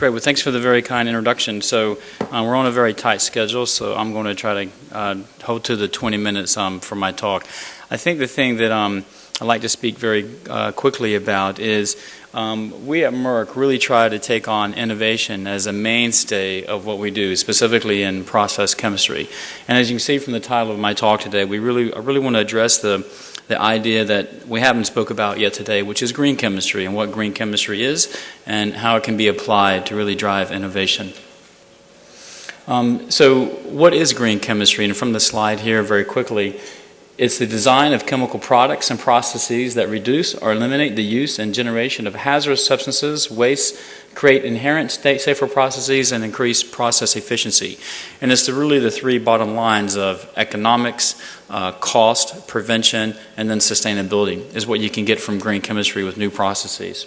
Great. Well, thanks for the very kind introduction. So we're on a very tight schedule, so I'm going to try to hold to the 20 minutes for my talk. I think the thing that I'd like to speak very quickly about is we at Merck really try to take on innovation as a mainstay of what we do, specifically in process chemistry. And as you can see from the title of my talk today, I really want to address the idea that we haven't spoke about yet today, which is green chemistry and what green chemistry is and how it can be applied to really drive innovation. So what is green chemistry? And from the slide here very quickly, it's the design of chemical products and processes that reduce or eliminate the use and generation of hazardous substances, wastes, create inherent safer processes, and increase process efficiency. And it's really the three bottom lines of economics, cost, prevention, and then sustainability is what you can get from green chemistry with new processes.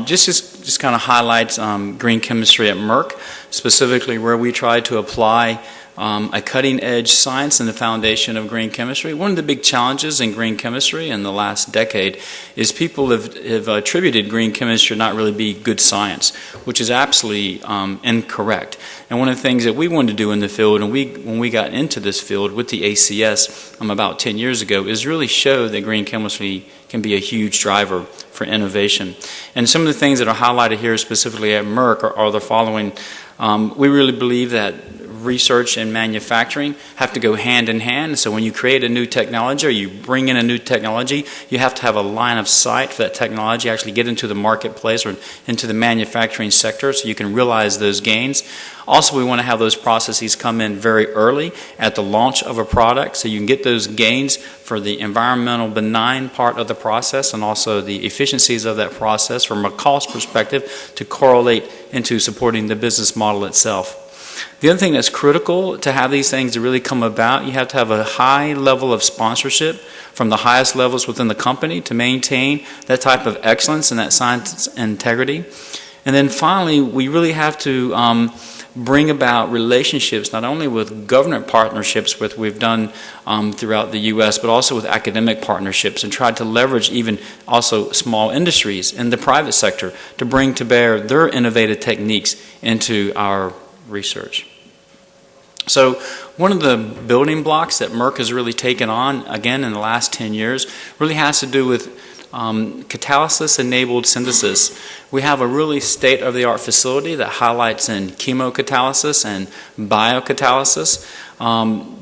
Just kind of highlights green chemistry at Merck, specifically where we try to apply a cutting-edge science in the foundation of green chemistry. One of the big challenges in green chemistry in the last decade is people have attributed green chemistry to not really be good science, which is absolutely incorrect. And one of the things that we wanted to do in the field, and when we got into this field with the ACS about 10 years ago, is really show that green chemistry can be a huge driver for innovation. And some of the things that are highlighted here specifically at Merck are the following. We really believe that research and manufacturing have to go hand in hand. So when you create a new technology or you bring in a new technology, you have to have a line of sight for that technology actually get into the marketplace or into the manufacturing sector so you can realize those gains. Also, we want to have those processes come in very early at the launch of a product so you can get those gains for the environmental benign part of the process and also the efficiencies of that process from a cost perspective to correlate into supporting the business model itself. The other thing that's critical to have these things to really come about, you have to have a high level of sponsorship from the highest levels within the company to maintain that type of excellence and that science integrity. And then finally, we really have to bring about relationships not only with government partnerships, which we've done throughout the U.S., but also with academic partnerships and try to leverage even also small industries in the private sector to bring to bear their innovative techniques into our research. So one of the building blocks that Merck has really taken on, again, in the last 10 years, really has to do with catalysis-enabled synthesis. We have a really state-of-the-art facility that highlights in chemocatalysis and biocatalysis.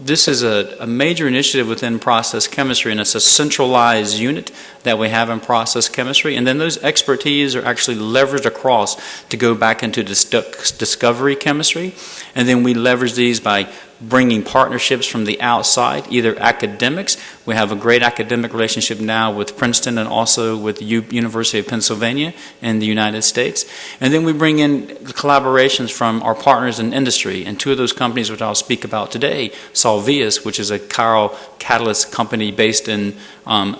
This is a major initiative within process chemistry, and it's a centralized unit that we have in process chemistry. And then those expertise are actually leveraged across to go back into discovery chemistry. And then we leverage these by bringing partnerships from the outside, either academics. We have a great academic relationship now with Princeton and also with the University of Pennsylvania in the United States. And then we bring in collaborations from our partners in industry. And two of those companies which I'll speak about today, Salvias, which is a chiral catalyst company based in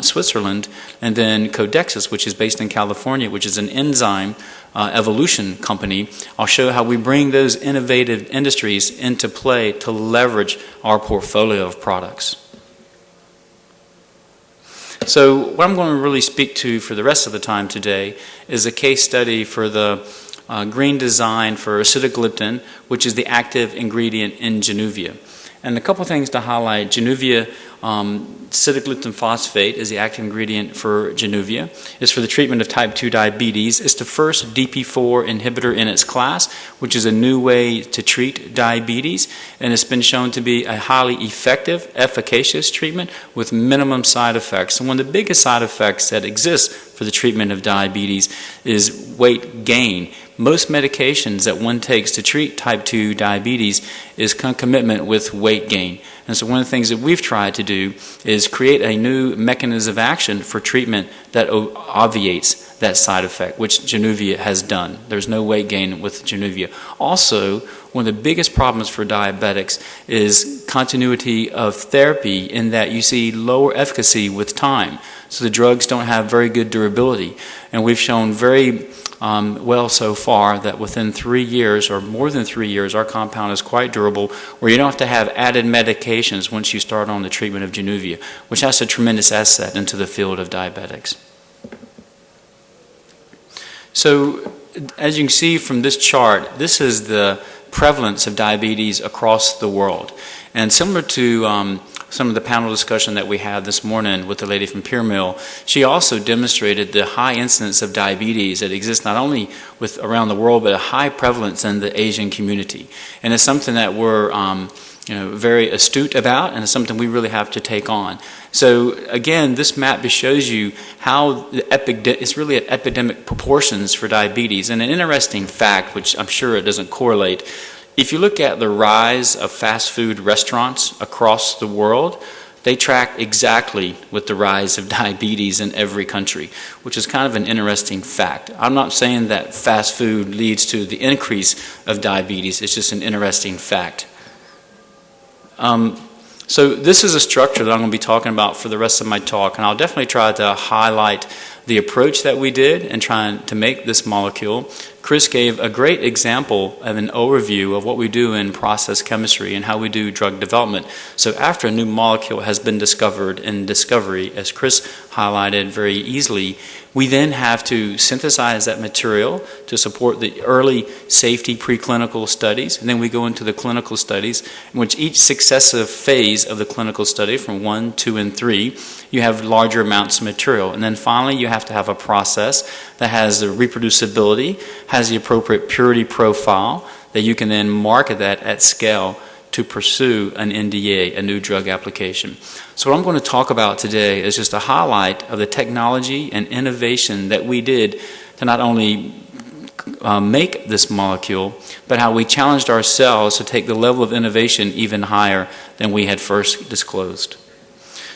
Switzerland, and then Codexis, which is based in California, which is an enzyme evolution company. I'll show how we bring those innovative industries into play to leverage our portfolio of products. So what I'm going to really speak to for the rest of the time today is a case study for the green design for acetagliptin, which is the active ingredient in Januvia. And a couple things to highlight. Januvia, sitagliptin phosphate is the active ingredient for Januvia. It's for the treatment of type 2 diabetes. It's the first DP4 inhibitor in its class, which is a new way to treat diabetes. And it's been shown to be a highly effective, efficacious treatment with minimum side effects. And one of the biggest side effects that exists for the treatment of diabetes is weight gain. Most medications that one takes to treat type 2 diabetes is concomitant with weight gain. And so one of the things that we've tried to do is create a new mechanism of action for treatment that obviates that side effect, which Januvia has done. There's no weight gain with Januvia. Also, one of the biggest problems for diabetics is continuity of therapy in that you see lower efficacy with time. So the drugs don't have very good durability. And we've shown very well so far that within 3 years or more than 3 years, our compound is quite durable, where you don't have to have added medications once you start on the treatment of Januvia, which has a tremendous asset into the field of diabetics. So as you can see from this chart, this is the prevalence of diabetes across the world. And similar to some of the panel discussion that we had this morning with the lady from Pure Mill, she also demonstrated the high incidence of diabetes that exists not only around the world, but a high prevalence in the Asian community. And it's something that we're very astute about, and it's something we really have to take on. So again, this map just shows you how it's really at epidemic proportions for diabetes. And an interesting fact, which I'm sure it doesn't correlate, if you look at the rise of fast food restaurants across the world, they track exactly with the rise of diabetes in every country, which is kind of an interesting fact. I'm not saying that fast food leads to the increase of diabetes, it's just an interesting fact. So this is a structure that I'm going to be talking about for the rest of my talk, and I'll definitely try to highlight the approach that we did in trying to make this molecule. Chris gave a great example of an overview of what we do in process chemistry and how we do drug development. So after a new molecule has been discovered in discovery, as Chris highlighted very easily, we then have to synthesize that material to support the early safety preclinical studies, and then we go into the clinical studies, in which each successive phase of the clinical study, from 1, 2, and 3, you have larger amounts of material. And then finally, you have to have a process that has the reproducibility, has the appropriate purity profile, that you can then market that at scale to pursue an NDA, a new drug application. So what I'm going to talk about today is just a highlight of the technology and innovation that we did to not only make this molecule, but how we challenged ourselves to take the level of innovation even higher than we had first disclosed.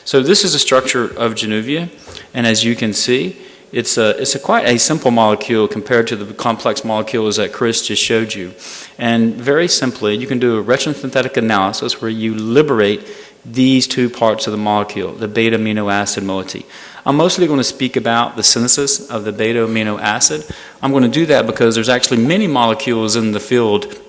So this is the structure of Januvia, and as you can see, it's quite a simple molecule compared to the complex molecules that Chris just showed you. And very simply, you can do a retrosynthetic analysis where you liberate these two parts of the molecule, the beta amino acid moiety. I'm mostly going to speak about the synthesis of the beta amino acid. I'm going to do that because there's actually many molecules in the field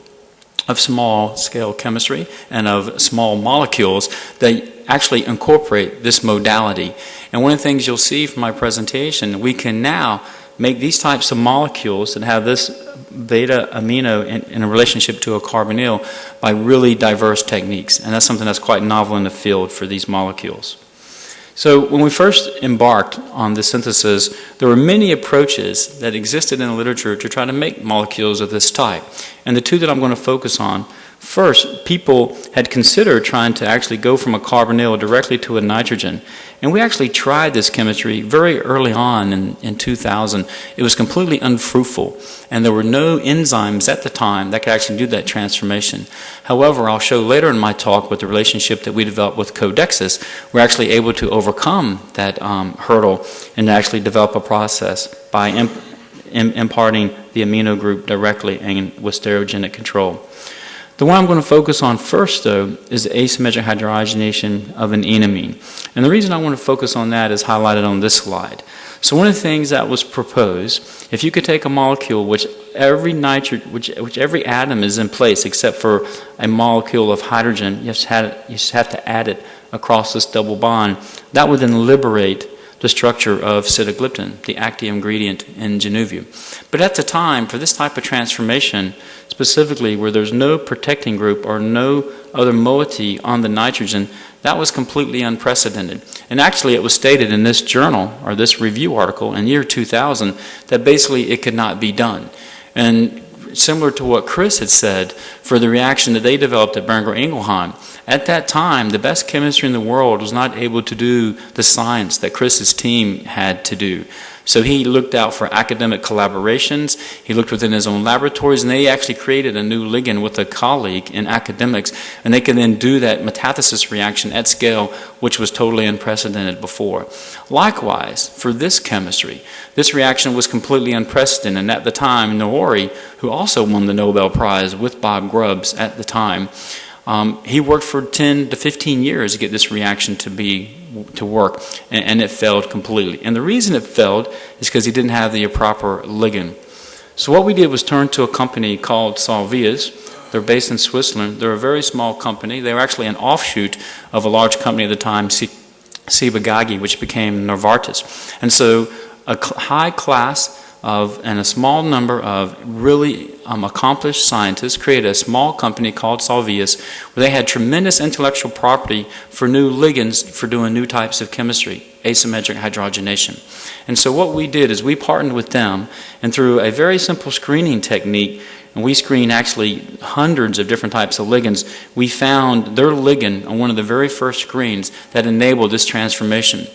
of small scale chemistry and of small molecules that actually incorporate this modality. And one of the things you'll see from my presentation, we can now make these types of molecules that have this beta amino in a relationship to a carbonyl by really diverse techniques. And that's something that's quite novel in the field for these molecules. So when we first embarked on this synthesis, there were many approaches that existed in the literature to try to make molecules of this type. And the two that I'm going to focus on, first, people had considered trying to actually go from a carbonyl directly to a nitrogen. And we actually tried this chemistry very early on in 2000. It was completely unfruitful, and there were no enzymes at the time that could actually do that transformation. However, I'll show later in my talk with the relationship that we developed with Codexis, we're actually able to overcome that hurdle and actually develop a process by imparting the amino group directly and with stereogenic control. The one I'm going to focus on first, though, is the asymmetric hydrogenation of an enamine. And the reason I want to focus on that is highlighted on this slide. So one of the things that was proposed, if you could take a molecule which every atom is in place except for a molecule of hydrogen, you just have to add it across this double bond, that would then liberate the structure of sitagliptin, the active ingredient in Januvia. But at the time, for this type of transformation, specifically where there's no protecting group or no other moiety on the nitrogen, that was completely unprecedented. And actually it was stated in this journal, or this review article in year 2000, that basically it could not be done. And similar to what Chris had said, for the reaction that they developed at Boehringer Ingelheim, at that time, the best chemistry in the world was not able to do the science that Chris's team had to do. So he looked out for academic collaborations, he looked within his own laboratories, and they actually created a new ligand with a colleague in academics, and they could then do that metathesis reaction at scale, which was totally unprecedented before. Likewise, for this chemistry, this reaction was completely unprecedented, and at the time, Naori, who also won the Nobel Prize with Bob Grubbs at the time, he worked for 10 to 15 years to get this reaction to work, and it failed completely. And the reason it failed is because he didn't have the proper ligand. So what we did was turn to a company called Salvias. They're based in Switzerland. They're a very small company. They were actually an offshoot of a large company at the time, Ciba-Geigy, which became Novartis. And so a high-class and a small number of really accomplished scientists created a small company called Salvias, where they had tremendous intellectual property for new ligands for doing new types of chemistry, asymmetric hydrogenation. And so what we did is we partnered with them, and through a very simple screening technique, and we screened actually hundreds of different types of ligands, we found their ligand on one of the very first screens that enabled this transformation.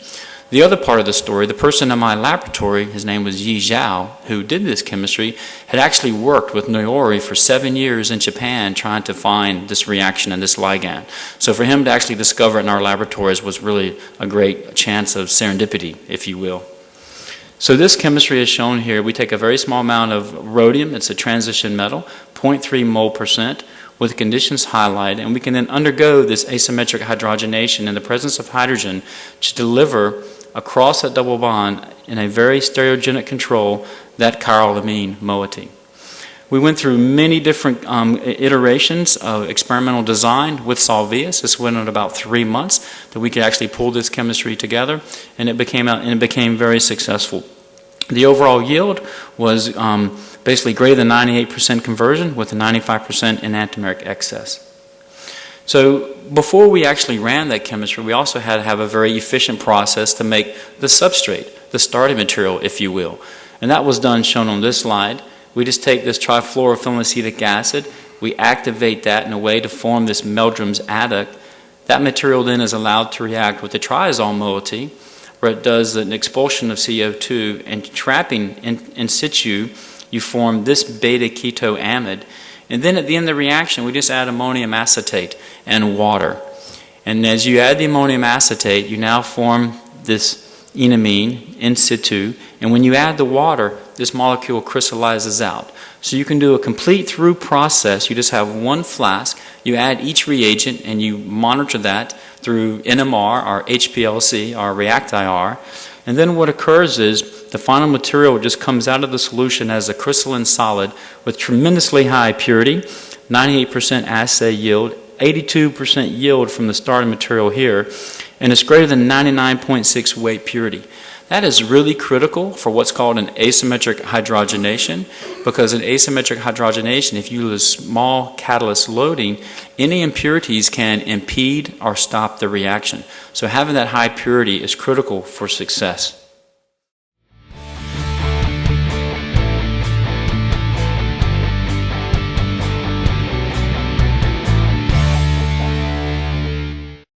The other part of the story, the person in my laboratory, his name was Yi Zhao, who did this chemistry, had actually worked with Noyori for 7 years in Japan trying to find this reaction and this ligand. So for him to actually discover it in our laboratories was really a great chance of serendipity, if you will. So this chemistry is shown here. We take a very small amount of rhodium, it's a transition metal, 0.3 mole %, with conditions highlighted, and we can then undergo this asymmetric hydrogenation in the presence of hydrogen to deliver across that double bond in a very stereogenic control that chirolamine moiety. We went through many different iterations of experimental design with Salvias. This went in about 3 months that we could actually pull this chemistry together, and it became very successful. The overall yield was basically greater than 98% conversion with a 95% enantiomeric excess. So before we actually ran that chemistry, we also had to have a very efficient process to make the substrate, the starting material, if you will. And that was done, shown on this slide. We just take this trifluorophenoacetic acid, we activate that in a way to form this Meldrum's adduct. That material then is allowed to react with the triazole moiety, where it does an expulsion of CO2, and trapping in situ, you form this beta keto amide. And then at the end of the reaction, we just add ammonium acetate and water. And as you add the ammonium acetate, you now form this enamine in situ. And when you add the water, this molecule crystallizes out. So you can do a complete through process. You just have one flask. You add each reagent, and you monitor that through NMR or HPLC or React-IR. And then what occurs is the final material just comes out of the solution as a crystalline solid with tremendously high purity, 98% assay yield, 82% yield from the starting material here, and it's greater than 99.6 weight purity. That is really critical for what's called an asymmetric hydrogenation, because in asymmetric hydrogenation, if you use small catalyst loading, any impurities can impede or stop the reaction. So having that high purity is critical for success.